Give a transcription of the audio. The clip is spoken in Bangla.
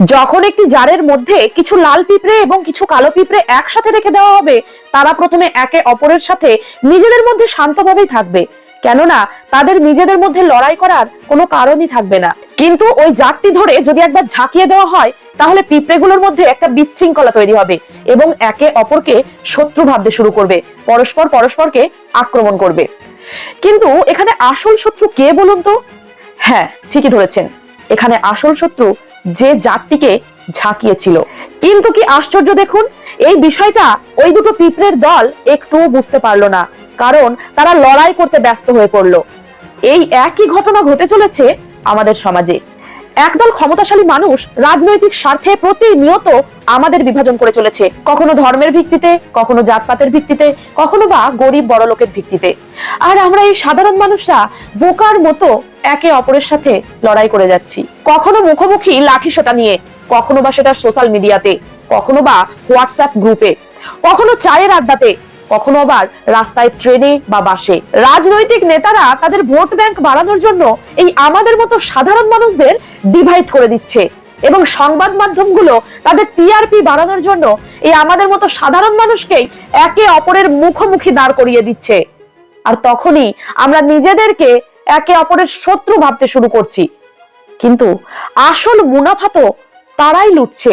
যখন একটি জারের মধ্যে কিছু লাল পিঁপড়ে এবং কিছু কালো পিঁপড়ে একসাথে রেখে দেওয়া হবে, তারা প্রথমে একে অপরের সাথে নিজেদের মধ্যে শান্তভাবেই থাকবে, কেননা তাদের নিজেদের মধ্যে লড়াই করার কোনো কারণই থাকবে না। কিন্তু ওই জারটি ধরে যদি একবার ঝাঁকিয়ে দেওয়া হয়, তাহলে পিঁপড়েগুলোর মধ্যে একটা বিশৃঙ্খলা তৈরি হবে এবং একে অপরকে শত্রু ভাবতে শুরু করবে, পরস্পর পরস্পরকে আক্রমণ করবে। কিন্তু এখানে আসল শত্রু কে বলুন তো? হ্যাঁ, ঠিকই ধরেছেন, এখানে আসল শত্রু যে জাতটিকে ঝাঁকিয়েছিল। কিন্তু কি আশ্চর্য দেখুন, এই বিষয়টা ওই দুটো পিঁপড়ের দল একটুও বুঝতে পারলো না, কারণ তারা লড়াই করতে ব্যস্ত হয়ে পড়ল। এই একই ঘটনা ঘটে চলেছে আমাদের সমাজে। একদল ক্ষমতাশালী মানুষ রাজনৈতিক স্বার্থে প্রতিনিয়ত আমাদের বিভাজন করে চলেছে, কখনো ধর্মের ভিত্তিতে, কখনো জাতপাতের ভিত্তিতে, কখনো বা গরিব বড় লোকের ভিত্তিতে। আর আমরা এই সাধারণ মানুষরা বোকার মতো একে অপরের সাথে লড়াই করে যাচ্ছি, কখনো মুখোমুখি লাঠিসোঁটা নিয়ে, কখনো বা সেটা সোশ্যাল মিডিয়াতে, কখনো বা হোয়াটসঅ্যাপ গ্রুপে, কখনো চায়ের আড্ডাতে, কখনো আবার রাস্তায়, ট্রেনে বা বাসে। রাজনৈতিক নেতারা তাদের ভোট ব্যাংক বাড়ানোর জন্য এই আমাদের মতো সাধারণ মানুষদের ডিভাইড করে দিচ্ছে, এবং সংবাদ মাধ্যমগুলো তাদের টিআরপি বাড়ানোর জন্য এই আমাদের মতো সাধারণ মানুষকেই একে অপরের মুখোমুখি দাঁড় করিয়ে দিচ্ছে। আর তখনই আমরা নিজেদেরকে একে অপরের শত্রু ভাবতে শুরু করছি। কিন্তু আসল মুনাফা তো তারাই লুটছে।